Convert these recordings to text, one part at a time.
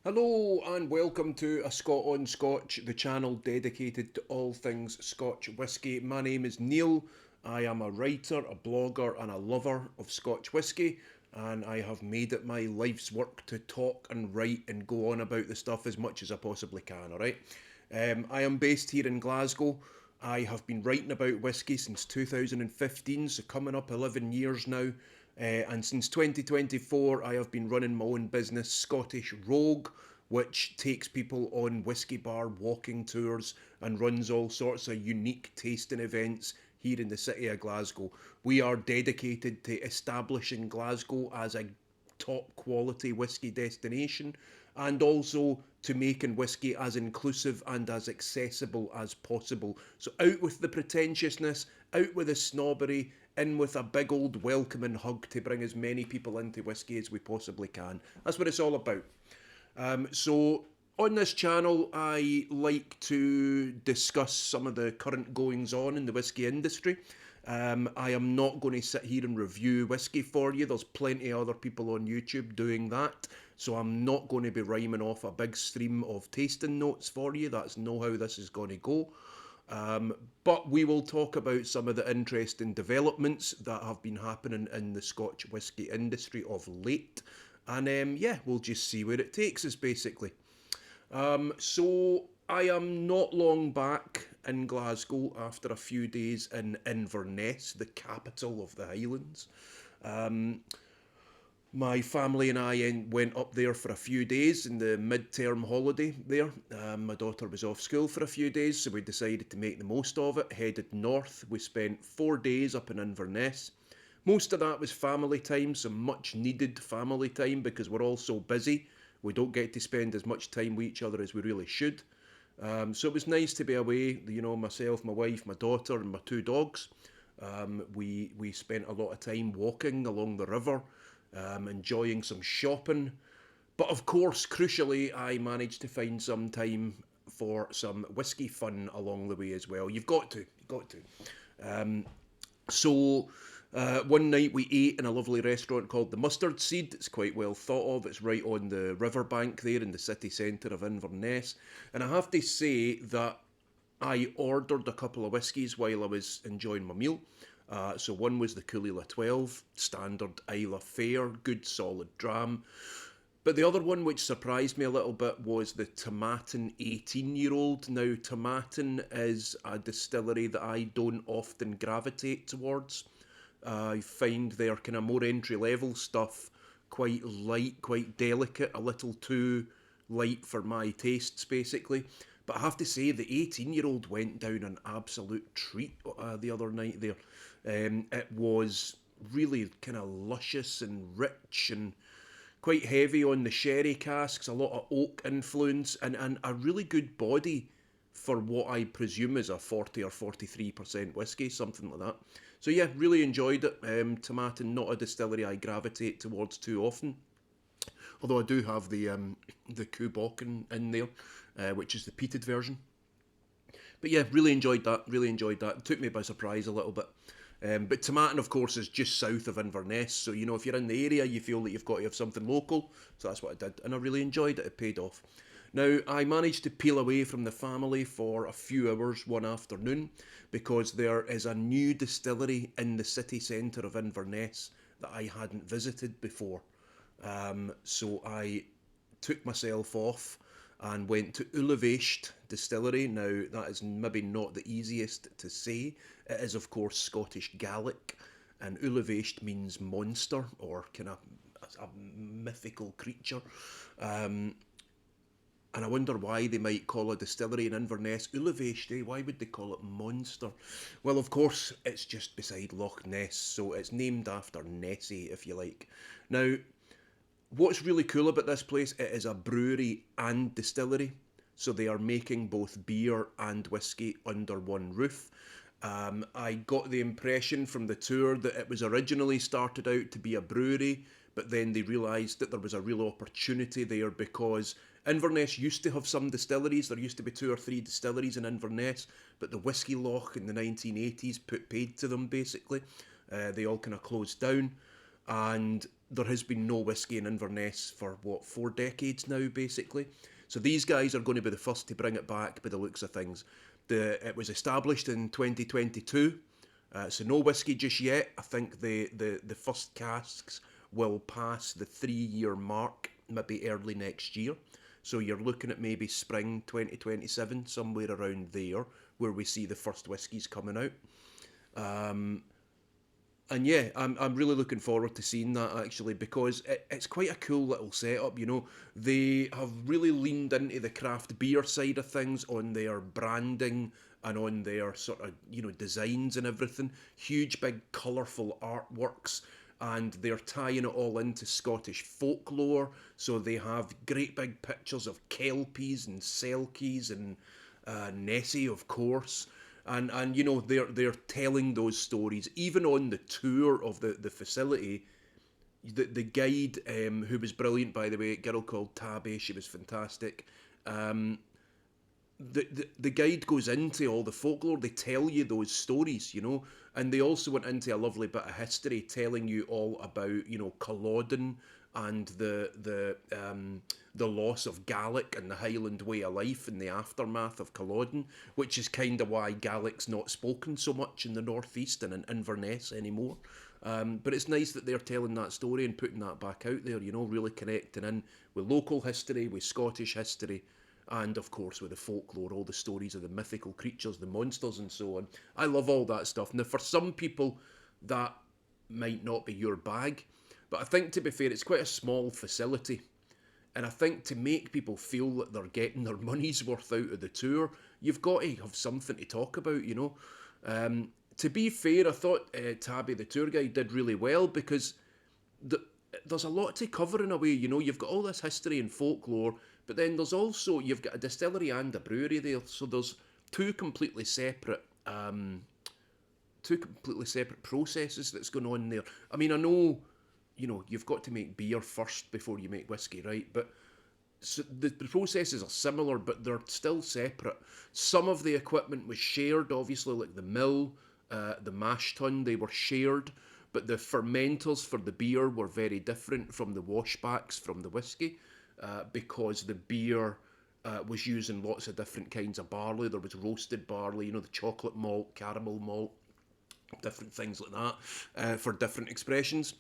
Hello and welcome to A Scot on Scotch, the channel dedicated to all things Scotch whisky. My name is Neil. I am a writer, a blogger, and a lover of Scotch whisky, and I have made it my life's work to talk and write and go on about the stuff as much as I possibly can, alright? I am based here in Glasgow. I have been writing about whisky since 2015, so coming up 11 years now. And since 2024, I have been running my own business, Scottish Rogue, which takes people on whisky bar walking tours and runs all sorts of unique tasting events here in the city of Glasgow. We are dedicated to establishing Glasgow as a top quality whisky destination and also to making whisky as inclusive and as accessible as possible. So out with the pretentiousness, out with the snobbery, in with a big old welcoming hug to bring as many people into whisky as we possibly can. That's what it's all about. So on this channel, I like to discuss some of the current goings on in the whisky industry. I am not going to sit here and review whisky for you. There's plenty of other people on YouTube doing that. So I'm not going to be rhyming off a big stream of tasting notes for you. That's not how this is going to go. But we will talk about some of the interesting developments that have been happening in the Scotch whisky industry of late. And yeah, we'll just see where it takes us basically. So I am not long back in Glasgow after a few days in Inverness, the capital of the Highlands. My family and I went up there for a few days in the mid-term holiday there. My daughter was off school for a few days, so we decided to make the most of it. Headed north. We spent 4 days up in Inverness. Most of that was family time, some much needed family time because we're all so busy. We don't get to spend as much time with each other as we really should. So it was nice to be away, myself, my wife, my daughter, and my two dogs. We spent a lot of time walking along the river, enjoying some shopping. But of course, crucially, I managed to find some time for some whisky fun along the way as well. You've got to. One night we ate in a lovely restaurant called the Mustard Seed. It's quite well thought of. It's right on the riverbank there in the city centre of Inverness. And I have to say that I ordered a couple of whiskies while I was enjoying my meal. So one was the Coolila 12, standard Isla fare, good solid dram. But the other one which surprised me a little bit was the Tomatin 18-year-old. Now, Tomatin is a distillery that I don't often gravitate towards. I find their kind of more entry-level stuff quite light, quite delicate, a little too light for my tastes, basically. But I have to say, the 18-year-old went down an absolute treat the other night there. It was really kind of luscious and rich and quite heavy on the sherry casks, a lot of oak influence, and a really good body for what I presume is a 40 or 43% whiskey, something like that. So yeah, really enjoyed it. Tomatin, not a distillery I gravitate towards too often. Although I do have the Kubok in there, which is the peated version. But yeah, really enjoyed that. Really enjoyed that. It took me by surprise a little bit. But Tomatin, of course, is just south of Inverness. So, if you're in the area, you feel that you've got to have something local. So that's what I did. And I really enjoyed it. It paid off. Now, I managed to peel away from the family for a few hours one afternoon because there is a new distillery in the city centre of Inverness that I hadn't visited before. So I took myself off and went to Uilebheist Distillery. Now, that is maybe not the easiest to say. It is, of course, Scottish Gaelic, and Uilebheist means monster or kind of a mythical creature. And I wonder why they might call a distillery in Inverness Uilebheist, eh? Why would they call it monster? Well, of course, it's just beside Loch Ness, so it's named after Nessie, if you like. Now, what's really cool about this place, it is a brewery and distillery. So they are making both beer and whiskey under one roof. I got the impression from the tour that it was originally started out to be a brewery, but then they realised that there was a real opportunity there because Inverness used to have some distilleries. There used to be 2 or 3 distilleries in Inverness, but the whisky loch in the 1980s put paid to them, basically. They all kind of closed down. And there has been no whiskey in Inverness for, 4 decades now, basically. So these guys are going to be the first to bring it back by the looks of things. It was established in 2022, so no whiskey just yet. I think the first casks will pass the 3-year mark, maybe early next year. So you're looking at maybe spring 2027, somewhere around there, where we see the first whiskies coming out. And yeah, I'm really looking forward to seeing that, actually, because it's quite a cool little setup. They have really leaned into the craft beer side of things on their branding and on their sort of, designs and everything. Huge, big, colourful artworks, and they're tying it all into Scottish folklore. So they have great big pictures of kelpies and selkies and Nessie, of course. And they're telling those stories even on the tour of the facility. The guide, who was brilliant, by the way, a girl called Tabby, she was fantastic. The guide goes into all the folklore. They tell you those stories, and they also went into a lovely bit of history, telling you all about Culloden and the loss of Gaelic and the Highland way of life in the aftermath of Culloden, which is kind of why Gaelic's not spoken so much in the northeast and in Inverness anymore. But it's nice that they're telling that story and putting that back out there, really connecting in with local history, with Scottish history, and of course with the folklore, all the stories of the mythical creatures, the monsters and so on. I love all that stuff. Now, for some people, that might not be your bag, but I think, to be fair, it's quite a small facility. And I think to make people feel that they're getting their money's worth out of the tour, you've got to have something to talk about, To be fair, I thought Tabby, the tour guide, did really well, because there's a lot to cover in a way, You've got all this history and folklore, but then you've got a distillery and a brewery there, so there's two completely separate processes that's going on there. I mean, I know, you've got to make beer first before you make whiskey, right? But so the processes are similar, but they're still separate. Some of the equipment was shared, obviously, like the mill, the mash tun, they were shared, but the fermenters for the beer were very different from the washbacks from the whiskey, because the beer was using lots of different kinds of barley. There was roasted barley, the chocolate malt, caramel malt, different things like that, for different expressions.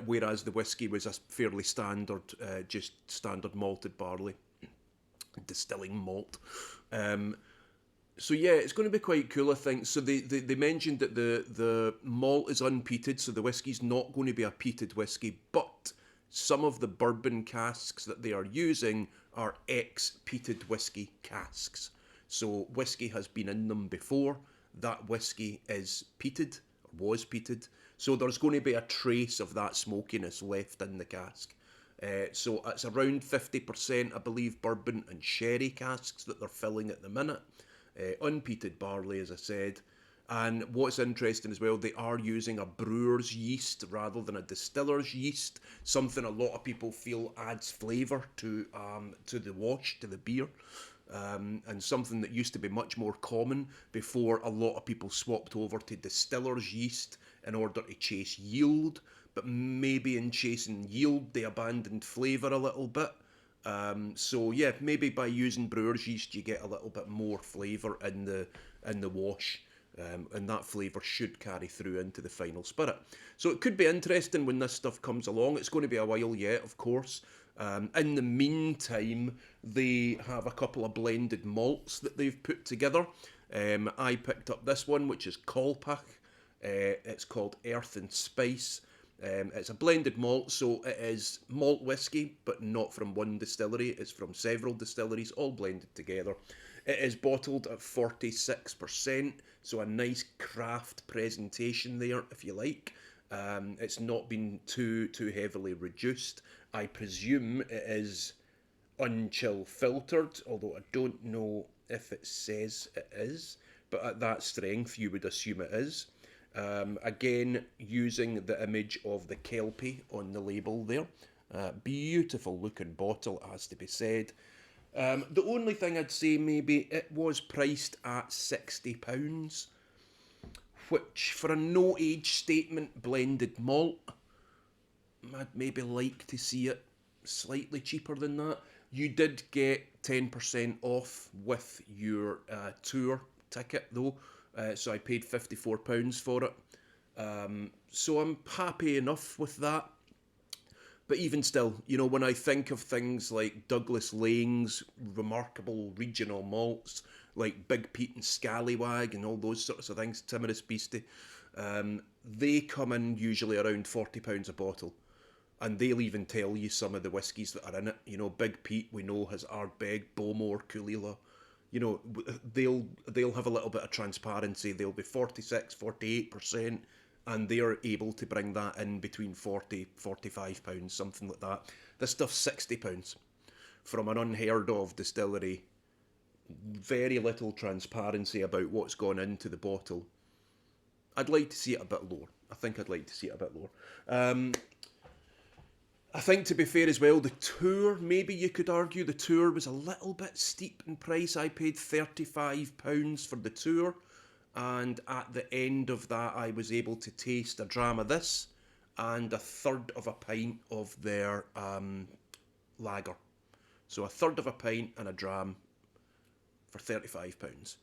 Whereas the whiskey was a fairly standard, just standard malted barley, distilling malt. So yeah, it's going to be quite cool, I think. So they mentioned that the malt is unpeated, so the whiskey's not going to be a peated whiskey, but some of the bourbon casks that they are using are ex-peated whiskey casks. So whiskey has been in them before. That whiskey is peated, or was peated. So there's going to be a trace of that smokiness left in the cask. So it's around 50%, I believe, bourbon and sherry casks that they're filling at the minute. Unpeated barley, as I said. And what's interesting as well, they are using a brewer's yeast rather than a distiller's yeast, something a lot of people feel adds flavour to the wash, to the beer. And something that used to be much more common before a lot of people swapped over to distiller's yeast in order to chase yield, but maybe in chasing yield they abandoned flavour a little bit. So yeah, maybe by using brewer's yeast you get a little bit more flavour in the wash, and that flavour should carry through into the final spirit. So it could be interesting when this stuff comes along. It's going to be a while yet, of course. In the meantime, they have a couple of blended malts that they've put together. I picked up this one, which is Kolpach. It's called Earth and Spice. It's a blended malt, so it is malt whiskey, but not from one distillery. It's from several distilleries, all blended together. It is bottled at 46%, so a nice craft presentation there, if you like. It's not been too heavily reduced. I presume it is unchill filtered, although I don't know if it says it is, but at that strength you would assume it is. Again, using the image of the Kelpie on the label there. Beautiful looking bottle, has to be said. The only thing I'd say, maybe, it was priced at £60, which for a no age statement blended malt, I'd maybe like to see it slightly cheaper than that. You did get 10% off with your tour ticket though, so I paid £54 for it. So I'm happy enough with that. But even still, you know, when I think of things like Douglas Laing's remarkable regional malts, like Big Pete and Scallywag and all those sorts of things, Timorous Beastie, they come in usually around £40 a bottle. And they'll even tell you some of the whiskies that are in it. You know, Big Pete, we know, has Ardbeg, Bowmore, Coolila. You know, they'll have a little bit of transparency. They'll be 46, 48%, and they're able to bring that in between 40, £45, something like that. This stuff's £60 from an unheard of distillery. Very little transparency about what's gone into the bottle. I'd like to see it a bit lower. I think I'd like to see it a bit lower. I think, to be fair as well, the tour, maybe you could argue the tour was a little bit steep in price. I paid £35 for the tour, and at the end of that I was able to taste a dram of this and a third of a pint of their lager. So a third of a pint and a dram for £35.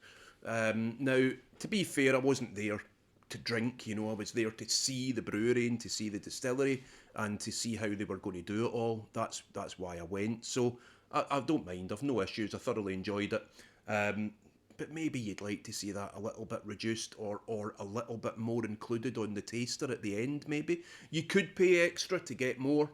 Now, to be fair, I wasn't there to drink, you know, I was there to see the brewery and to see the distillery and to see how they were going to do it all. That's why I went. So I don't mind. I've no issues. I thoroughly enjoyed it. But maybe you'd like to see that a little bit reduced or a little bit more included on the taster at the end, maybe. You could pay extra to get more,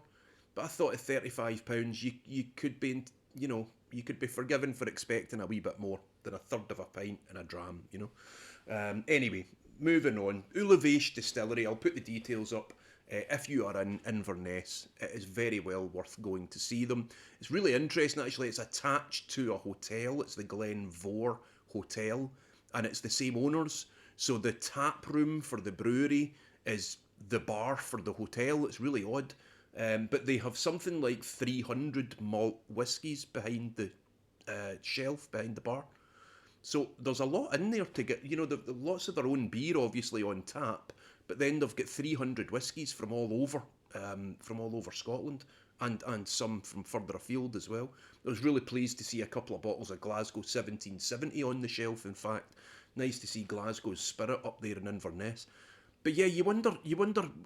but I thought at £35 you could be, you know, you could be forgiven for expecting a wee bit more than a third of a pint and a dram, you know. Anyway, moving on. Uilebheist Distillery, I'll put the details up. If you are in Inverness, it is very well worth going to see them. It's really interesting, actually. It's attached to a hotel. It's the Glen Mhor Hotel, and it's the same owners. So the tap room for the brewery is the bar for the hotel. It's really odd. But they have something like 300 malt whiskies behind the shelf, behind the bar. So there's a lot in there to get, you know, lots of their own beer obviously on tap, but then they've got 300 whiskies from all over Scotland, and some from further afield as well. I was really pleased to see a couple of bottles of Glasgow 1770 on the shelf, in fact. Nice to see Glasgow's spirit up there in Inverness. But yeah, you wonder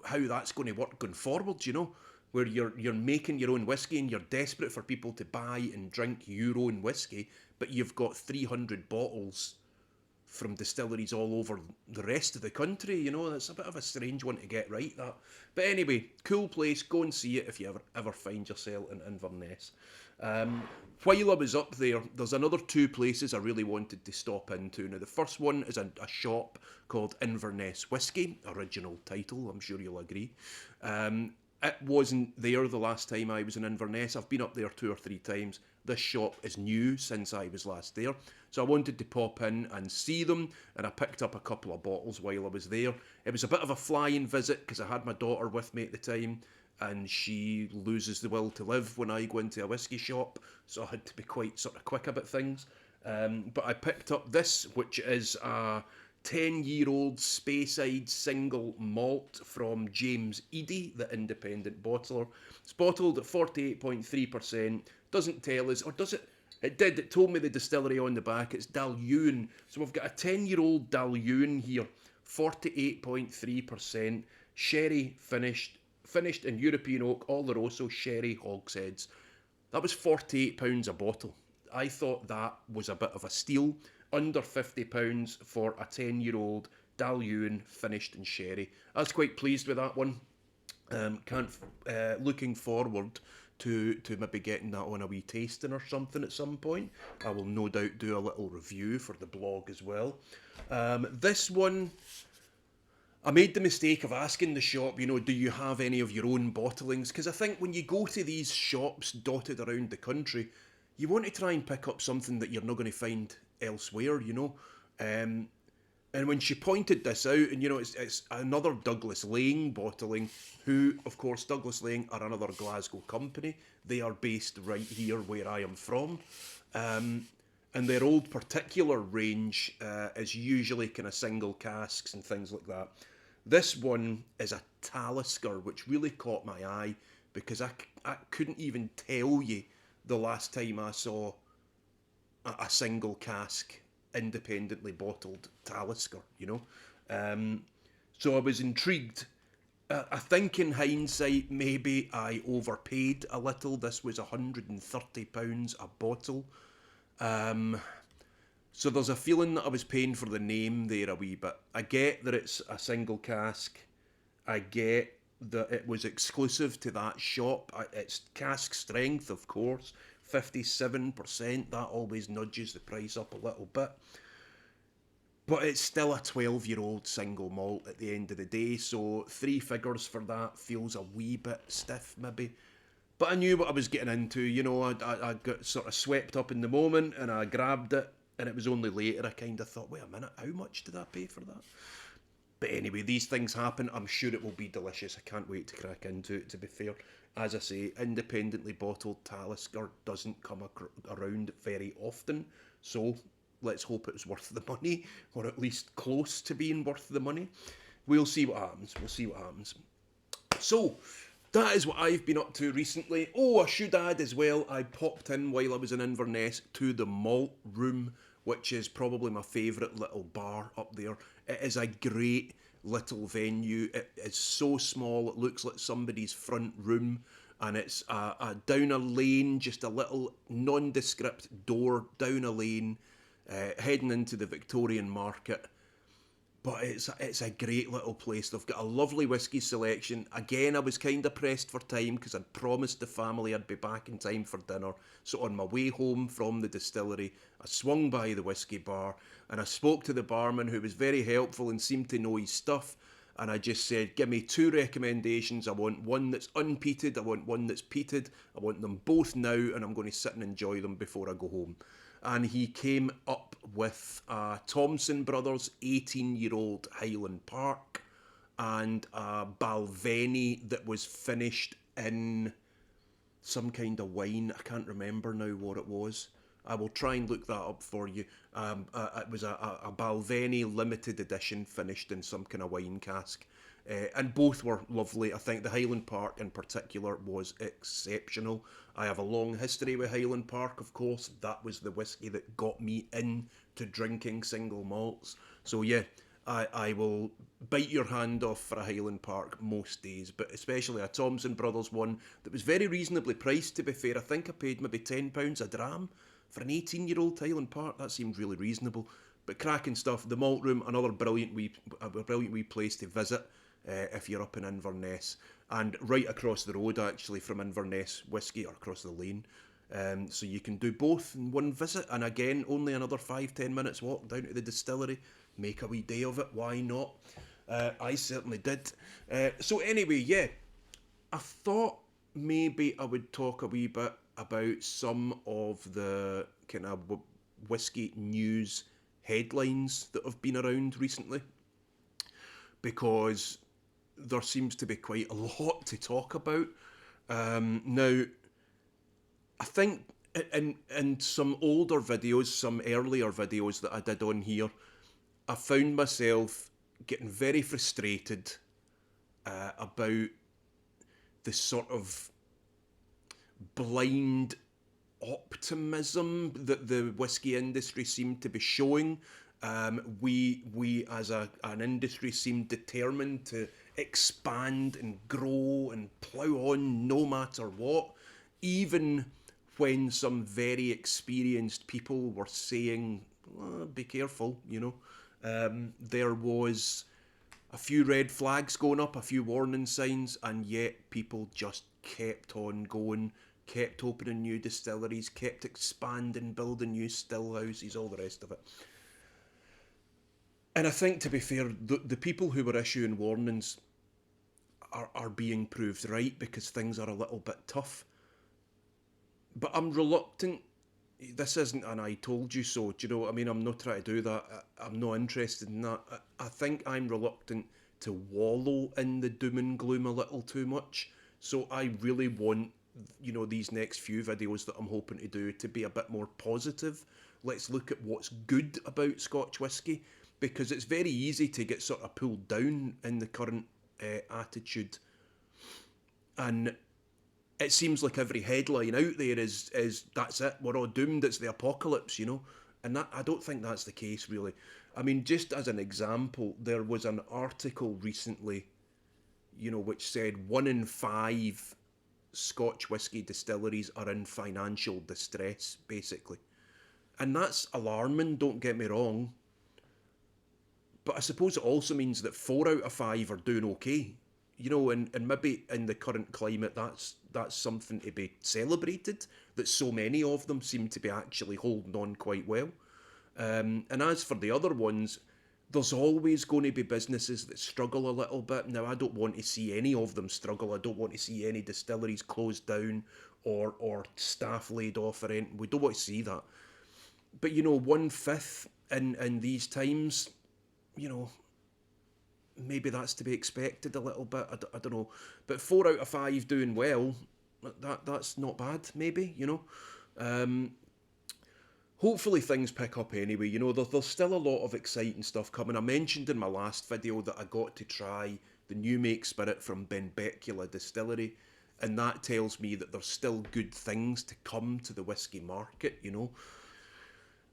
how that's going to work going forward, you know, where you're making your own whiskey and you're desperate for people to buy and drink your own whiskey, but you've got 300 bottles from distilleries all over the rest of the country, you know. That's a bit of a strange one to get right, that. But anyway, cool place. Go and see it if you ever find yourself in Inverness. While I was up there, there's another two places I really wanted to stop into. Now, the first one is a shop called Inverness Whisky, original title, I'm sure you'll agree. It wasn't there the last time I was in Inverness. I've been up there 2 or 3 times. This shop is new since I was last there. So I wanted to pop in and see them, and I picked up a couple of bottles while I was there. It was a bit of a flying visit because I had my daughter with me at the time, and she loses the will to live when I go into a whiskey shop, so I had to be quite sort of quick about things. But I picked up this, which is a 10-year-old Speyside single malt from James Eadie, the independent bottler. It's bottled at 48.3%. Doesn't tell us, or does it? It did. It told me the distillery on the back. It's Dalhuin. So we've got a 10-year-old Dalhuin here, 48.3%. Sherry finished in European oak, Oloroso sherry hogsheads. That was £48 a bottle. I thought that was a bit of a steal. Under £50 for a 10-year-old Dalhuin finished in sherry. I was quite pleased with that one. Looking forward to maybe getting that on a wee tasting or something at some point. I will no doubt do a little review for the blog as well. This one, I made the mistake of asking the shop, you know, do you have any of your own bottlings? Because I think when you go to these shops dotted around the country, you want to try and pick up something that you're not going to find elsewhere, you know. And when she pointed this out, and you know, it's another Douglas Laing bottling, who, of course, Douglas Laing are another Glasgow company. They are based right here where I am from. And their old particular range is usually kind of single casks and things like that. This one is a Talisker, which really caught my eye because I couldn't even tell you the last time I saw a single cask independently bottled Talisker, you know. So I was intrigued. I think in hindsight, maybe I overpaid a little. This was £130 a bottle. So there's a feeling that I was paying for the name there a wee bit. I get that it's a single cask. I get that it was exclusive to that shop. It's cask strength, of course, 57%. That always nudges the price up a little bit. But it's still a 12-year-old single malt at the end of the day, so 3 figures for that feels a wee bit stiff, maybe. But I knew what I was getting into, you know. I got sort of swept up in the moment and I grabbed it, and it was only later I kind of thought, wait a minute, how much did I pay for that? But anyway, these things happen. I'm sure it will be delicious. I can't wait to crack into it, to be fair. As I say, independently bottled Talisker doesn't come around very often, so let's hope it was worth the money, or at least close to being worth the money. We'll see what happens. We'll see what happens. So, that is what I've been up to recently. Oh, I should add as well, I popped in while I was in Inverness to the Malt Room, which is probably my favourite little bar up there. It is a great little venue. It is so small, it looks like somebody's front room, and it's down a lane, just a little nondescript door down a lane, heading into the Victorian market. But it's a great little place. They've got a lovely whisky selection. Again, I was kind of pressed for time because I'd promised the family I'd be back in time for dinner. So on my way home from the distillery, I swung by the whisky bar and I spoke to the barman, who was very helpful and seemed to know his stuff. And I just said, give me 2 recommendations. I want one that's unpeated. I want one that's peated. I want them both now, and I'm going to sit and enjoy them before I go home. And he came up with a Thompson Brothers 18-year-old Highland Park and a Balvenie that was finished in some kind of wine. I can't remember now what it was. I will try and look that up for you. It was a Balvenie limited edition finished in some kind of wine cask. And both were lovely. I think the Highland Park in particular was exceptional. I have a long history with Highland Park, of course. That was the whisky that got me into drinking single malts. So yeah, I will bite your hand off for a Highland Park most days, but especially a Thompson Brothers one that was very reasonably priced, to be fair. I think I paid maybe £10 a dram for an 18-year-old Highland Park. That seemed really reasonable. But cracking stuff. The Malt Room, another brilliant wee place to visit. If you're up in Inverness, and right across the road actually from Inverness Whisky, or across the lane, so you can do both in one visit. And again, only another 5-10 minutes walk down to the distillery. Make a wee day of it, why not? I certainly did. So anyway, yeah, I thought maybe I would talk a wee bit about some of the kind of whisky news headlines that have been around recently, because there seems to be quite a lot to talk about. Now, I think in some older videos, some earlier videos that I did on here, I found myself getting very frustrated about the sort of blind optimism that the whisky industry seemed to be showing. We as an industry seem determined to expand and grow and plough on no matter what, even when some very experienced people were saying, be careful, you know. There was a few red flags going up, a few warning signs, and yet people just kept on going, kept opening new distilleries, kept expanding, building new still houses, all the rest of it. And I think, to be fair, the people who were issuing warnings are being proved right, because things are a little bit tough. But I'm reluctant. This isn't an I told you so, do you know what I mean? I'm not trying to do that. I'm not interested in that. I think I'm reluctant to wallow in the doom and gloom a little too much. So I really want, you know, these next few videos that I'm hoping to do to be a bit more positive. Let's look at what's good about Scotch whisky. because it's very easy to get sort of pulled down in the current attitude. And it seems like every headline out there is that's it, we're all doomed, it's the apocalypse, you know. And that, I don't think that's the case, really. I mean, just as an example, there was an article recently, you know, which said 1 in 5 Scotch whisky distilleries are in financial distress, basically. And that's alarming, don't get me wrong. But I suppose it also means that 4 out of 5 are doing okay. You know, and maybe in the current climate, that's something to be celebrated, that so many of them seem to be actually holding on quite well. And as for the other ones, there's always going to be businesses that struggle a little bit. Now, I don't want to see any of them struggle. I don't want to see any distilleries closed down or staff laid off or anything. We don't want to see that. But, you know, 1/5 in these times, you know, maybe that's to be expected a little bit. I don't know. But 4 out of 5 doing well, that's not bad, maybe, you know. Hopefully things pick up anyway. You know, there's still a lot of exciting stuff coming. I mentioned in my last video that I got to try the new make spirit from Benbecula Distillery, and that tells me that there's still good things to come to the whisky market, you know.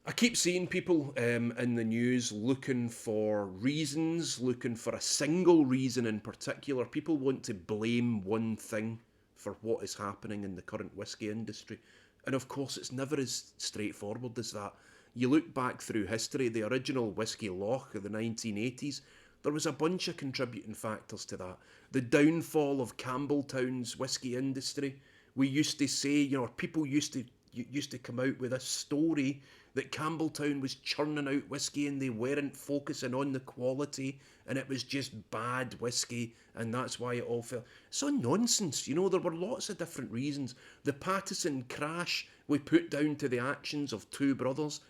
I keep seeing people in the news looking for reasons, looking for a single reason in particular. People want to blame one thing for what is happening in the current whisky industry. And of course, it's never as straightforward as that. You look back through history, the original whisky loch of the 1980s, there was a bunch of contributing factors to that. The downfall of Campbelltown's whisky industry. We used to say, you know, people used to come out with a story that Campbelltown was churning out whisky and they weren't focusing on the quality and it was just bad whisky and that's why it all fell. It's all nonsense, you know, there were lots of different reasons. The Pattison crash we put down to the actions of two brothers,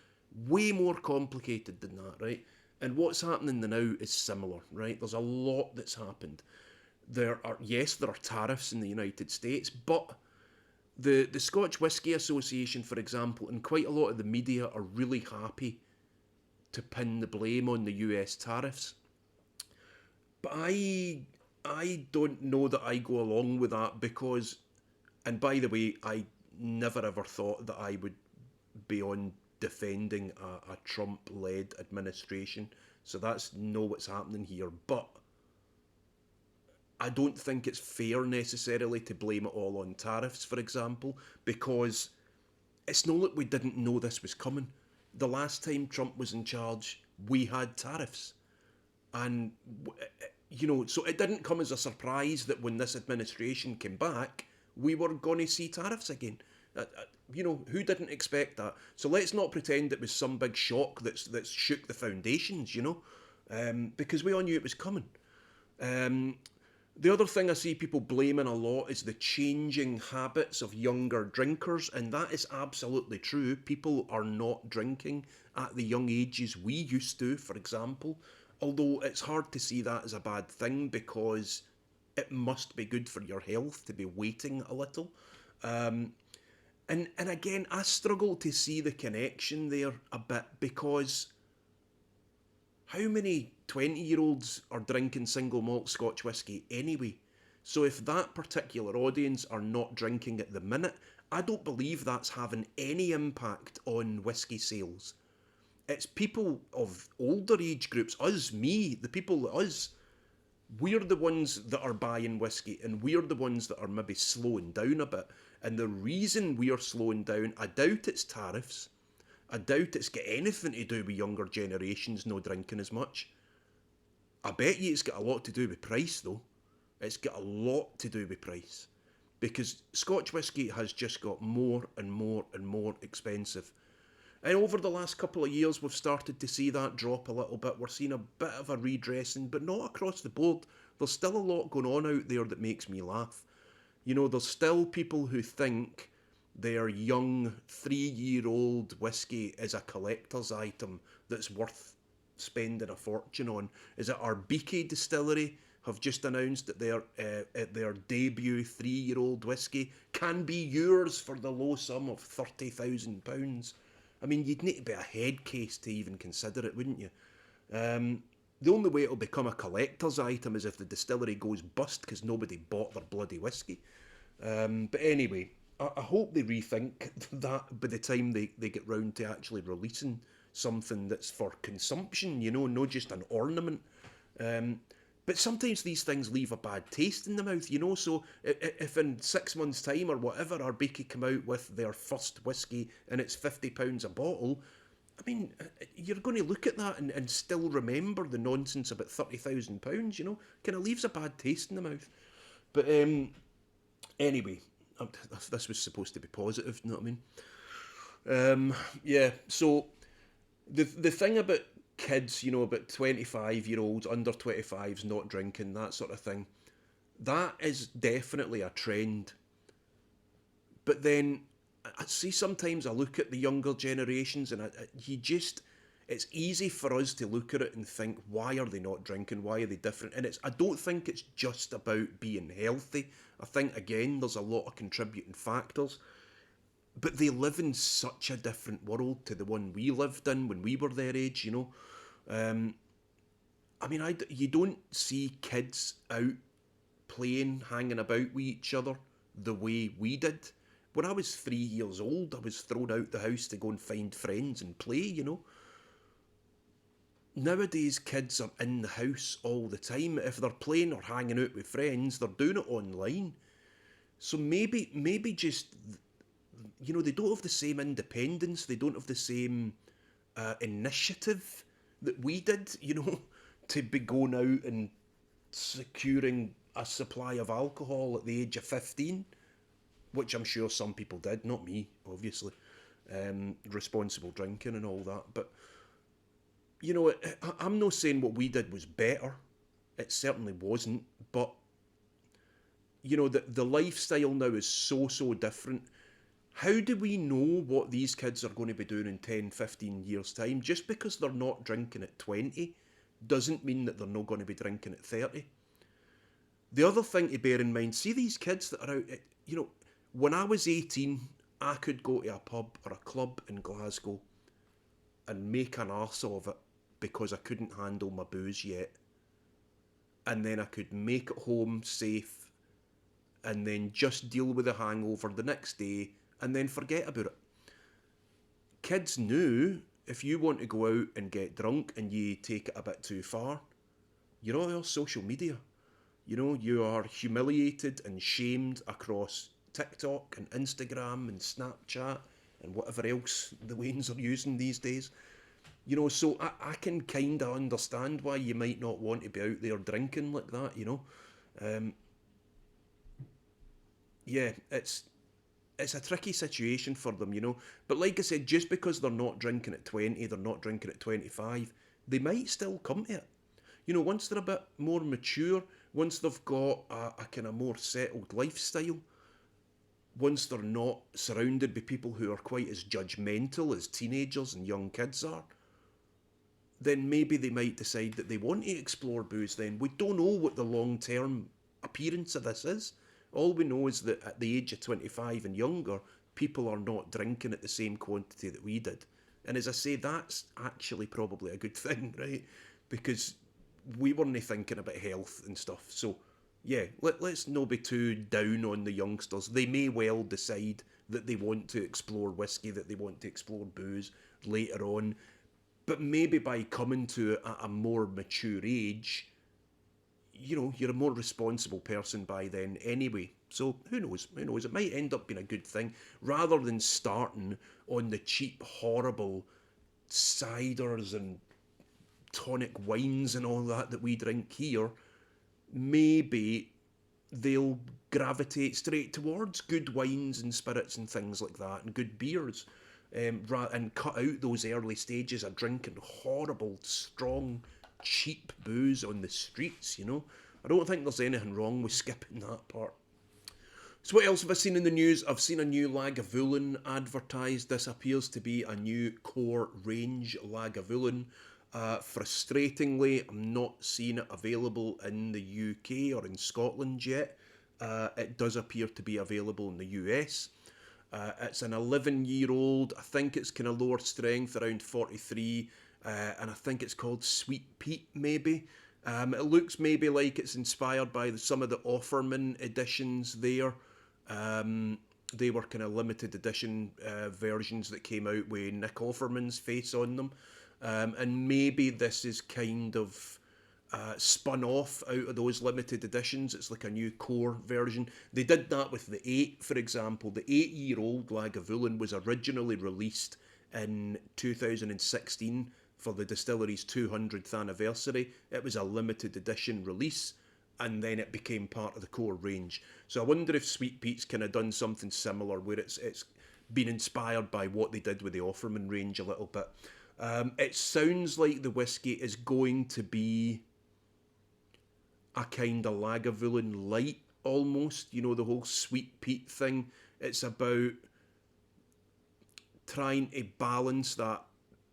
way more complicated than that, right? And what's happening now is similar, right? There's a lot that's happened. There are tariffs in the United States, but the Scotch Whisky Association, for example, and quite a lot of the media are really happy to pin the blame on the US tariffs. But I don't know that I go along with that because, and by the way, I never ever thought that I would be on defending a Trump-led administration. So that's not what's happening here. But I don't think it's fair necessarily to blame it all on tariffs, for example, because it's not like we didn't know this was coming. The last time Trump was in charge, we had tariffs. And, you know, so it didn't come as a surprise that when this administration came back, we were going to see tariffs again. You know, who didn't expect that? So let's not pretend it was some big shock that's shook the foundations, you know, because we all knew it was coming. The other thing I see people blaming a lot is the changing habits of younger drinkers, and that is absolutely true. People are not drinking at the young ages we used to, for example, although it's hard to see that as a bad thing because it must be good for your health to be waiting a little. And again, I struggle to see the connection there a bit because how many 20-year-olds are drinking single malt Scotch whisky anyway? So if that particular audience are not drinking at the minute, I don't believe that's having any impact on whisky sales. It's people of older age groups, us, me, the people, us. We're the ones that are buying whisky and we're the ones that are maybe slowing down a bit. And the reason we are slowing down, I doubt it's tariffs. I doubt it's got anything to do with younger generations not drinking as much. I bet you it's got a lot to do with price though. It's got a lot to do with price. Because Scotch whisky has just got more and more and more expensive. And over the last couple of years we've started to see that drop a little bit. We're seeing a bit of a redressing, but not across the board. There's still a lot going on out there that makes me laugh. You know, there's still people who think their young 3-year-old whisky is a collector's item that's worth spending a fortune on. Is it Uilebheist Distillery have just announced that their debut 3-year-old whisky can be yours for the low sum of £30,000. I mean, you'd need to be a head case to even consider it, wouldn't you? The only way it'll become a collector's item is if the distillery goes bust because nobody bought their bloody whiskey. But anyway, I hope they rethink that by the time they get round to actually releasing something that's for consumption, not just an ornament. But sometimes these things leave a bad taste in the mouth, so if in 6 months' time or whatever, Arbeky come out with their first whiskey and it's £50 a bottle, I mean, you're going to look at that and still remember the nonsense about £30,000, kind of leaves a bad taste in the mouth. But anyway, this was supposed to be positive, you know what I mean? Yeah, so the thing about kids, about 25-year-olds, under 25s not drinking, that sort of thing, that is definitely a trend. But then I see sometimes I look at the younger generations and it's easy for us to look at it and think, why are they not drinking? Why are they different? And I don't think it's just about being healthy. I think, again, there's a lot of contributing factors. But they live in such a different world to the one we lived in when we were their age, I mean, you don't see kids out playing, hanging about with each other the way we did. When I was 3 years old, I was thrown out the house to go and find friends and play, Nowadays, kids are in the house all the time. If they're playing or hanging out with friends, they're doing it online. So maybe just, they don't have the same independence. They don't have the same initiative that we did, to be going out and securing a supply of alcohol at the age of 15, which I'm sure some people did, not me, obviously. Responsible drinking and all that. But, I'm not saying what we did was better. It certainly wasn't. But, the lifestyle now is so different. How do we know what these kids are going to be doing in 10, 15 years' time? Just because they're not drinking at 20 doesn't mean that they're not going to be drinking at 30. The other thing to bear in mind, see these kids that are out, when I was 18, I could go to a pub or a club in Glasgow and make an arse of it because I couldn't handle my booze yet. And then I could make it home safe and then just deal with the hangover the next day and then forget about it. Kids knew if you want to go out and get drunk and you take it a bit too far, you're all social media. You are humiliated and shamed across TikTok and Instagram and Snapchat and whatever else the Waynes are using these days. So I can kind of understand why you might not want to be out there drinking like that, Yeah, it's a tricky situation for them, But like I said, just because they're not drinking at 20, they're not drinking at 25, they might still come to it. Once they're a bit more mature, once they've got a kind of more settled lifestyle, once they're not surrounded by people who are quite as judgmental as teenagers and young kids are, then maybe they might decide that they want to explore booze then. We don't know what the long-term appearance of this is. All we know is that at the age of 25 and younger, people are not drinking at the same quantity that we did. And as I say, that's actually probably a good thing, right? Because we weren't thinking about health and stuff. So, yeah, let's not be too down on the youngsters. They may well decide that they want to explore whiskey, that they want to explore booze later on. But maybe by coming to a more mature age, you're a more responsible person by then anyway. So who knows? It might end up being a good thing. Rather than starting on the cheap, horrible ciders and tonic wines and all that we drink here, maybe they'll gravitate straight towards good wines and spirits and things like that, and good beers, and cut out those early stages of drinking horrible, strong, cheap booze on the streets, I don't think there's anything wrong with skipping that part. So what else have I seen in the news? I've seen a new Lagavulin advertised. This appears to be a new core range Lagavulin. Frustratingly, I'm not seeing it available in the UK or in Scotland yet. It does appear to be available in the US. It's an 11-year-old. I think it's kind of lower strength, around 43. and I think it's called Sweet Pete, maybe. It looks maybe like it's inspired by some of the Offerman editions there. They were kind of limited edition versions that came out with Nick Offerman's face on them. And maybe this is kind of spun off out of those limited editions. It's like a new core version. They did that with the 8, for example. The 8-year-old Lagavulin was originally released in 2016 for the distillery's 200th anniversary. It was a limited edition release, and then it became part of the core range. So I wonder if Sweet Pete's kind of done something similar, where it's been inspired by what they did with the Offerman range a little bit. It sounds like the whiskey is going to be a kind of Lagavulin light, almost. You know, the whole Sweet Pete thing. It's about trying to balance that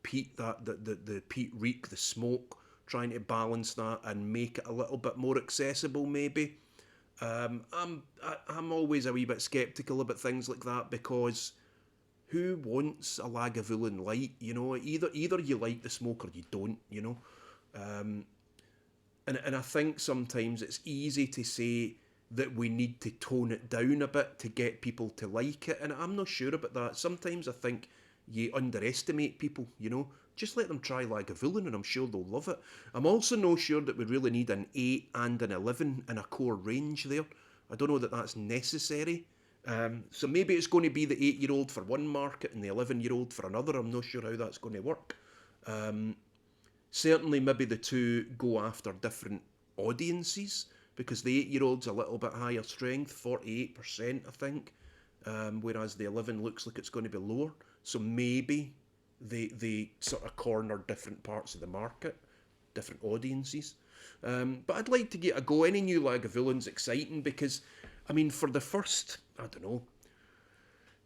peat, the peat reek, the smoke, trying to balance that and make it a little bit more accessible, maybe. I'm always a wee bit sceptical about things like that, because who wants a Lagavulin light? You know, either you like the smoke or you don't. You know, and I think sometimes it's easy to say that we need to tone it down a bit to get people to like it, and I'm not sure about that. Sometimes I think you underestimate people, you know. Just let them try Lagavulin and I'm sure they'll love it. I'm also not sure that we really need an 8 and an 11 in a core range there. I don't know that that's necessary. So maybe it's going to be the 8-year-old for one market and the 11-year-old for another. I'm not sure how that's going to work. Certainly maybe the two go after different audiences, because the 8-year-old's a little bit higher strength, 48% I think, whereas the 11 looks like it's going to be lower. So maybe they sort of corner different parts of the market, different audiences. But I'd like to get a go. Any new Lagavulin's exciting, because, I mean, for the first, I don't know,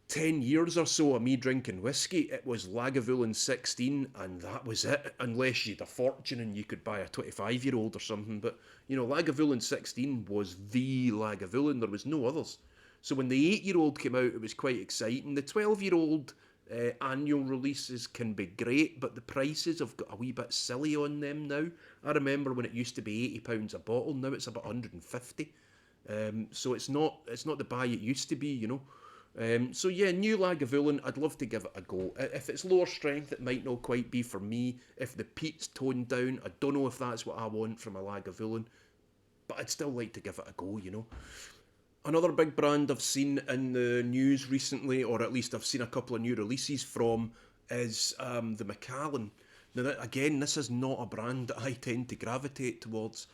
10 years or so of me drinking whiskey, it was Lagavulin 16 and that was it, unless you'd a fortune and you could buy a 25-year-old or something. But, you know, Lagavulin 16 was the Lagavulin, there was no others. So when the 8-year-old came out, it was quite exciting. The 12-year-old annual releases can be great, but the prices have got a wee bit silly on them now. I remember when it used to be £80 a bottle, now it's about 150. So it's not the buy it used to be, you know. So yeah, new Lagavulin, I'd love to give it a go. If it's lower strength, it might not quite be for me. If the peat's toned down, I don't know if that's what I want from a Lagavulin, but I'd still like to give it a go, you know. Another big brand I've seen in the news recently, or at least I've seen a couple of new releases from, is the Macallan. Now, again, this is not a brand that I tend to gravitate towards.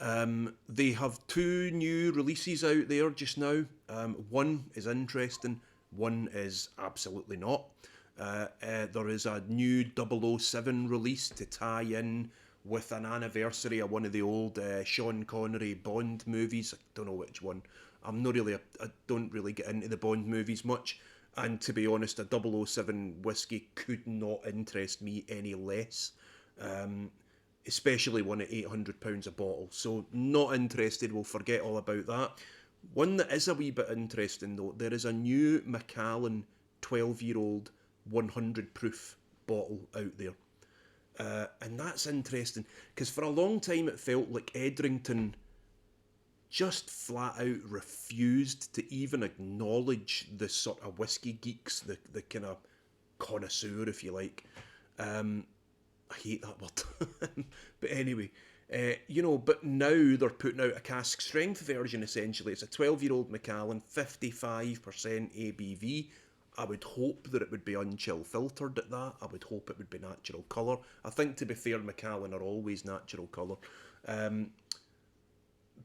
They have 2 new releases out there just now. One is interesting, one is absolutely not. There is a new 007 release to tie in with an anniversary of one of the old Sean Connery Bond movies. I don't know which one. I don't really get into the Bond movies much. And to be honest, a 007 whiskey could not interest me any less. Especially one at £800 a bottle. So not interested, we'll forget all about that. One that is a wee bit interesting though, there is a new Macallan 12-year-old 100 proof bottle out there. And that's interesting, because for a long time it felt like Edrington just flat out refused to even acknowledge the sort of whiskey geeks, the kind of connoisseur, if you like. I hate that word. But anyway, you know, but now they're putting out a cask strength version, essentially. It's a 12-year-old Macallan, 55% ABV. I would hope that it would be unchill filtered at that. I would hope it would be natural colour. I think, to be fair, Macallan are always natural colour.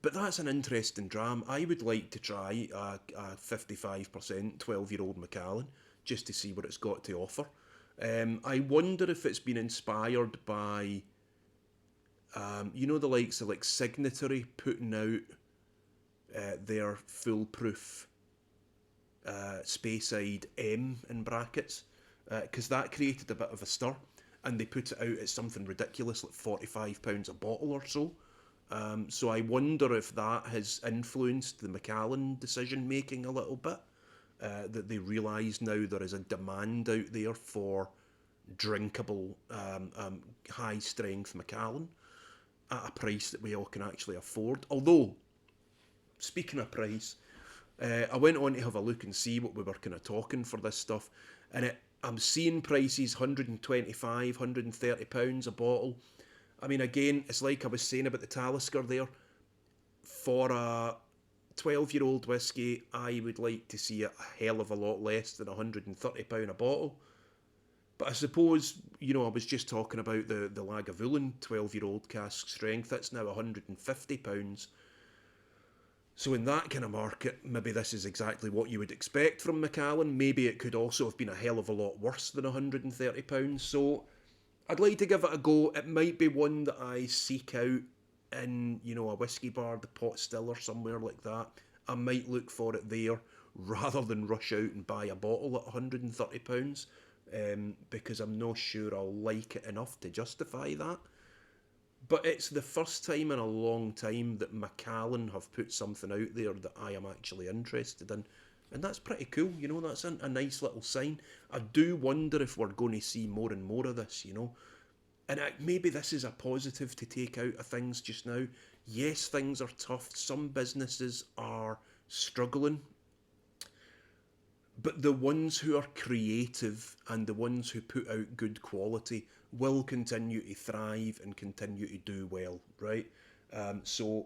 But that's an interesting dram. I would like to try a 55% 12-year-old Macallan, just to see what it's got to offer. I wonder if it's been inspired by, you know, the likes of like Signatory putting out their foolproof Speyside M in brackets, because that created a bit of a stir, and they put it out at something ridiculous like £45 a bottle or so. So I wonder if that has influenced the Macallan decision making a little bit. That they realise now there is a demand out there for drinkable, high strength Macallan at a price that we all can actually afford. Although, speaking of price, I went on to have a look and see what we were kind of talking for this stuff, and I'm seeing prices £125, £130 a bottle. I mean, again, it's like I was saying about the Talisker there. For a 12-year-old whiskey, I would like to see it a hell of a lot less than £130 a bottle. But I suppose, I was just talking about the Lagavulin 12-year-old cask strength. That's now £150. So in that kind of market, maybe this is exactly what you would expect from Macallan. Maybe it could also have been a hell of a lot worse than £130. So I'd like to give it a go. It might be one that I seek out in, a whiskey bar, the Pot Still or somewhere like that. I might look for it there rather than rush out and buy a bottle at £130, because I'm not sure I'll like it enough to justify that. But it's the first time in a long time that Macallan have put something out there that I am actually interested in. And that's pretty cool, that's a nice little sign. I do wonder if we're going to see more and more of this, And maybe this is a positive to take out of things just now. Yes, things are tough. Some businesses are struggling. But the ones who are creative and the ones who put out good quality will continue to thrive and continue to do well, right? So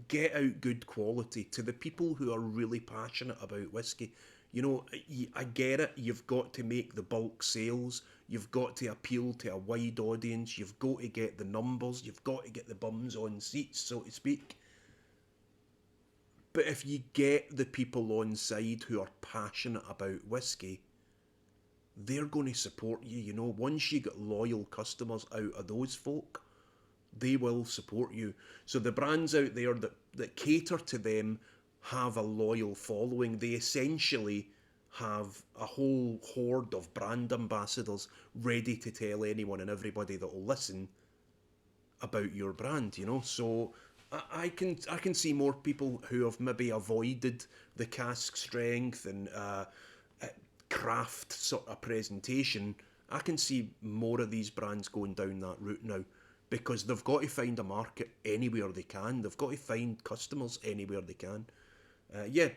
get out good quality to the people who are really passionate about whiskey. I get it. You've got to make the bulk sales. You've got to appeal to a wide audience. You've got to get the numbers. You've got to get the bums on seats, so to speak. But if you get the people on side who are passionate about whiskey, they're going to support you, Once you get loyal customers out of those folk, they will support you. So the brands out there that cater to them have a loyal following. They essentially have a whole horde of brand ambassadors ready to tell anyone and everybody that will listen about your brand, So I can see more people who have maybe avoided the cask strength and craft sort of presentation. I can see more of these brands going down that route now, because they've got to find a market anywhere they can. They've got to find customers anywhere they can.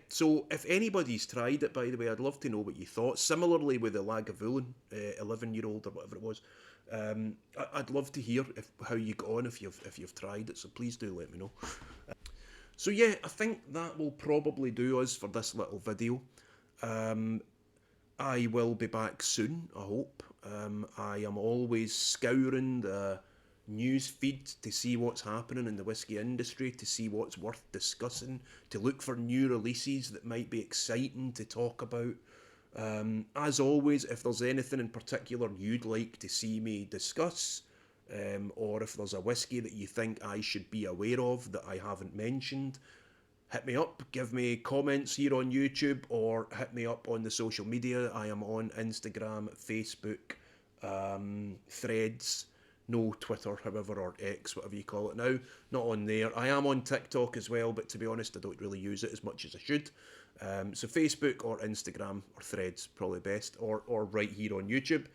So if anybody's tried it, by the way, I'd love to know what you thought. Similarly with the Lagavulin, 11-year-old or whatever it was, I'd love to hear how you got on if you've tried it. So please do let me know. So yeah, I think that will probably do us for this little video. I will be back soon, I hope. I am always scouring the news feed to see what's happening in the whiskey industry, to see what's worth discussing, to look for new releases that might be exciting to talk about. As always, if there's anything in particular you'd like to see me discuss, or if there's a whiskey that you think I should be aware of that I haven't mentioned, hit me up, give me comments here on YouTube, or hit me up on the social media. I am on Instagram, Facebook, Threads, no Twitter, however, or X, whatever you call it now. Not on there. I am on TikTok as well, but to be honest, I don't really use it as much as I should. So Facebook or Instagram or Threads, probably best, or right here on YouTube.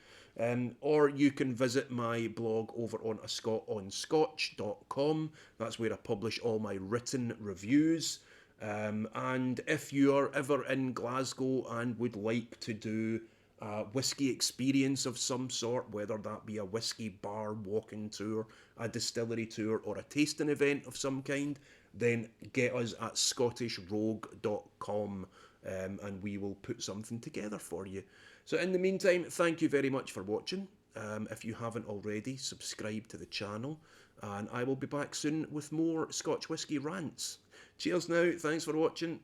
Or you can visit my blog over on ascotonscotch.com. That's where I publish all my written reviews. And if you're ever in Glasgow and would like to do a whiskey experience of some sort, whether that be a whiskey bar walking tour, a distillery tour, or a tasting event of some kind, then get us at scotishrogue.com, and we will put something together for you. So in the meantime, thank you very much for watching. If you haven't already, subscribe to the channel, and I will be back soon with more Scotch whisky rants. Cheers now, thanks for watching.